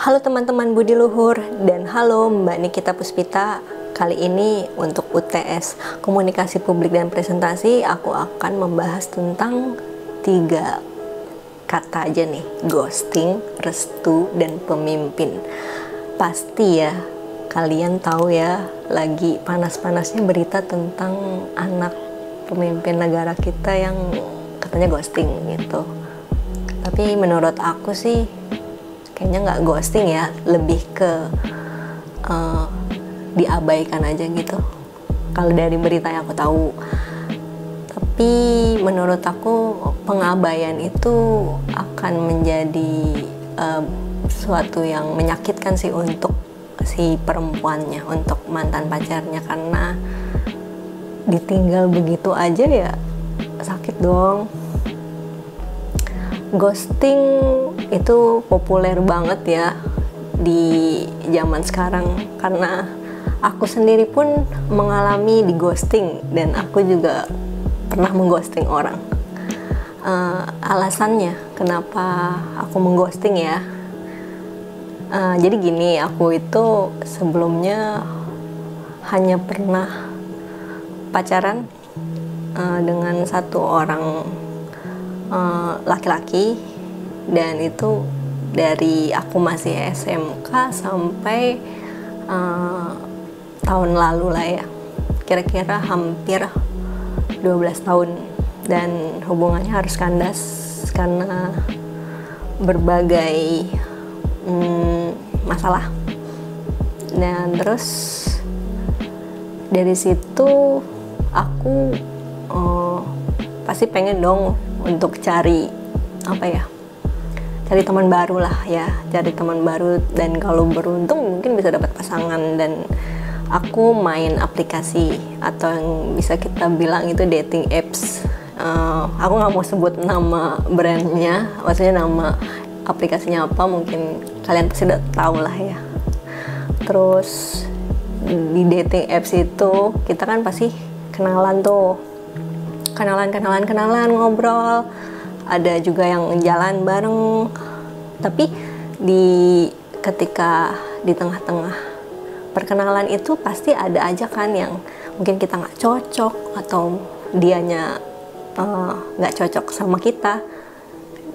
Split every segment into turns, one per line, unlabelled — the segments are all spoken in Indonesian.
Halo teman-teman Budi Luhur dan halo Mbak Nikita Puspita. Kali ini untuk UTS Komunikasi Publik dan Presentasi aku akan membahas tentang 3 kata aja nih: ghosting, restu, dan pemimpin. Pasti ya kalian tahu ya, lagi panas-panasnya berita tentang anak pemimpin negara kita yang katanya ghosting gitu. Tapi menurut aku sih kayaknya nggak ghosting ya, lebih ke diabaikan aja gitu kalau dari berita yang aku tahu. Tapi menurut aku pengabaian itu akan menjadi sesuatu yang menyakitkan sih untuk si perempuannya, untuk mantan pacarnya, karena ditinggal begitu aja ya sakit dong. Ghosting itu populer banget ya di zaman sekarang, karena aku sendiri pun mengalami di ghosting dan aku juga pernah mengghosting orang. Alasannya kenapa aku mengghosting ya, jadi gini, aku itu sebelumnya hanya pernah pacaran dengan satu orang laki-laki, dan itu dari aku masih SMK sampai tahun lalu lah ya, kira-kira hampir 12 tahun, dan hubungannya harus kandas karena berbagai masalah. Dan terus dari situ aku pasti pengen dong untuk cari cari teman baru lah ya, cari teman baru, dan kalau beruntung mungkin bisa dapat pasangan. Dan aku main aplikasi atau yang bisa kita bilang itu dating apps. Aku nggak mau sebut nama brandnya, maksudnya nama aplikasinya apa, mungkin kalian pasti udah tahu lah ya. Terus di dating apps itu kita kan pasti kenalan tuh, kenalan, ngobrol, ada juga yang jalan bareng. Tapi ketika di tengah-tengah perkenalan itu pasti ada aja kan yang mungkin kita nggak cocok atau dianya nggak cocok sama kita,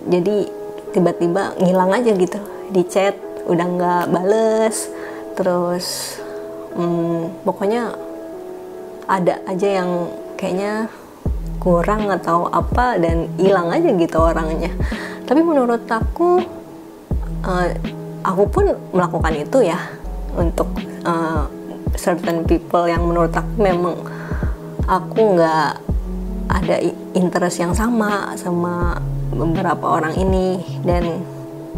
jadi tiba-tiba ngilang aja gitu di chat, udah nggak bales. Terus pokoknya ada aja yang kayaknya kurang atau apa, dan hilang aja gitu orangnya. Tapi menurut aku pun melakukan itu ya untuk certain people yang menurut aku memang aku nggak ada interest yang sama beberapa orang ini, dan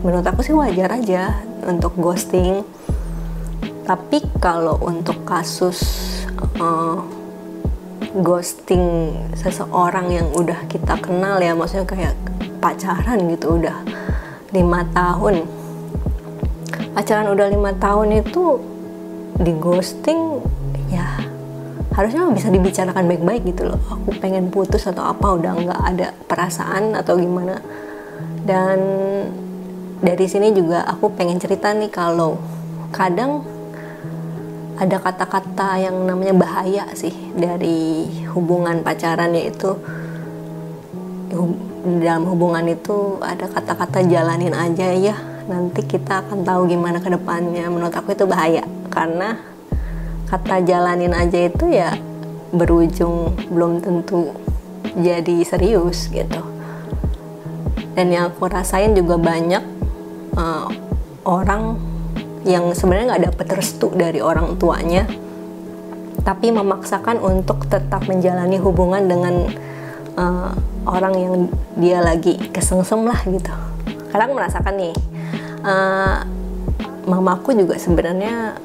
menurut aku sih wajar aja untuk ghosting. Tapi kalau untuk kasus ghosting seseorang yang udah kita kenal ya, maksudnya kayak pacaran gitu udah 5 tahun, pacaran udah 5 tahun itu di ghosting ya harusnya bisa dibicarakan baik-baik gitu loh. Aku pengen putus atau apa, udah nggak ada perasaan atau gimana. Dan dari sini juga aku pengen cerita nih, kalau kadang ada kata-kata yang namanya bahaya sih dari hubungan pacaran, yaitu dalam hubungan itu ada kata-kata jalanin aja ya, nanti kita akan tahu gimana ke depannya. Menurut aku itu bahaya, karena kata jalanin aja itu ya berujung belum tentu jadi serius gitu. Dan yang aku rasain juga banyak orang yang sebenarnya nggak dapet restu dari orang tuanya, tapi memaksakan untuk tetap menjalani hubungan dengan orang yang dia lagi kesengsem lah gitu. Karena aku merasakan nih, mamaku juga sebenarnya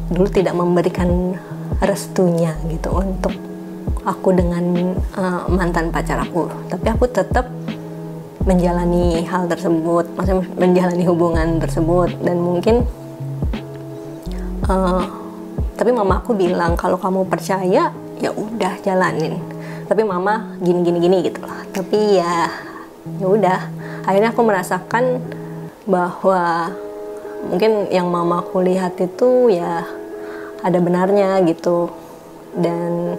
dulu tidak memberikan restunya gitu untuk aku dengan mantan pacar aku, tapi aku tetap menjalani hal tersebut, maksudnya menjalani hubungan tersebut. Dan mungkin tapi mamaku bilang kalau kamu percaya ya udah jalanin, tapi mama gini gitu lah. Tapi ya udah, akhirnya aku merasakan bahwa mungkin yang mamaku lihat itu ya ada benarnya gitu. Dan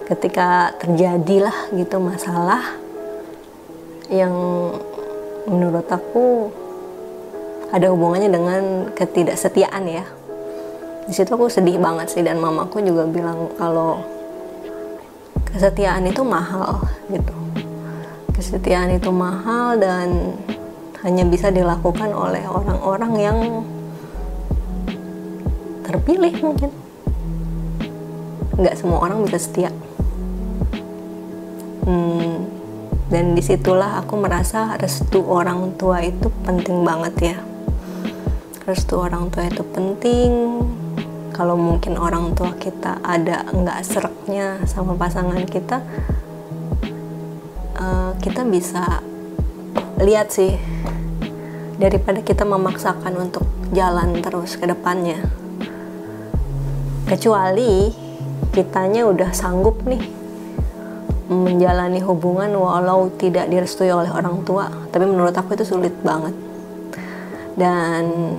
ketika terjadilah gitu masalah yang menurut aku ada hubungannya dengan ketidaksetiaan ya, di situ aku sedih banget sih. Dan mamaku juga bilang kalau kesetiaan itu mahal gitu. Kesetiaan itu mahal dan hanya bisa dilakukan oleh orang-orang yang terpilih mungkin. Nggak semua orang bisa setia. Dan disitulah aku merasa restu orang tua itu penting banget ya. Restu orang tua itu penting. Kalau mungkin orang tua kita ada nggak sereknya sama pasangan kita, kita bisa lihat sih, daripada kita memaksakan untuk jalan terus ke depannya. Kecuali kitanya udah sanggup nih menjalani hubungan walau tidak direstui oleh orang tua. Tapi menurut aku itu sulit banget. Dan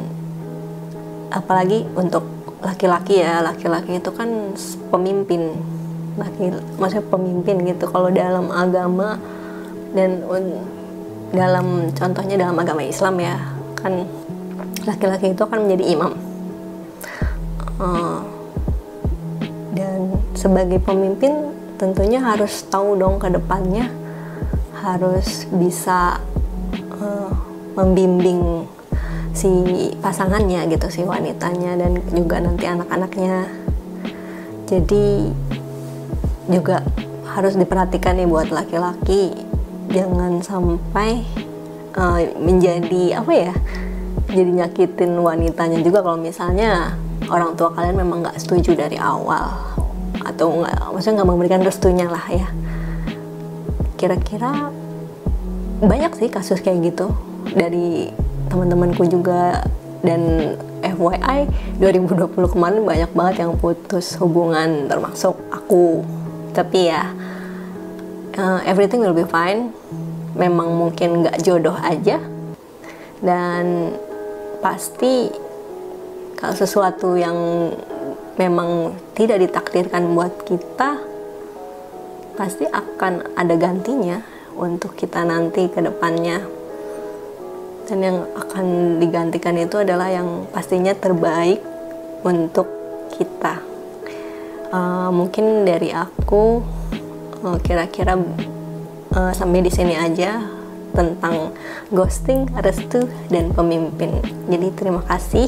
apalagi untuk laki-laki ya, laki-laki itu kan pemimpin. Maksudnya pemimpin gitu. Kalau dalam agama dan dalam contohnya dalam agama Islam ya, kan laki-laki itu akan menjadi imam. Dan sebagai pemimpin tentunya harus tahu dong ke depannya, harus bisa membimbing si pasangannya gitu, si wanitanya, dan juga nanti anak-anaknya. Jadi juga harus diperhatikan nih buat laki-laki, jangan sampai menjadi apa ya, jadi nyakitin wanitanya juga kalau misalnya orang tua kalian memang nggak setuju dari awal, atau maksudnya nggak memberikan restunya lah ya. Kira-kira banyak sih kasus kayak gitu dari teman-temanku juga. Dan FYI 2020 kemarin banyak banget yang putus hubungan, termasuk aku. Tapi ya everything will be fine. Memang mungkin nggak jodoh aja, dan pasti kalau sesuatu yang memang tidak ditakdirkan buat kita, pasti akan ada gantinya untuk kita nanti ke depannya. Dan yang akan digantikan itu adalah yang pastinya terbaik untuk kita. Mungkin dari aku kira-kira sampai di sini aja tentang ghosting, restu, dan pemimpin. Jadi terima kasih.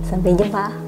Sampai jumpa.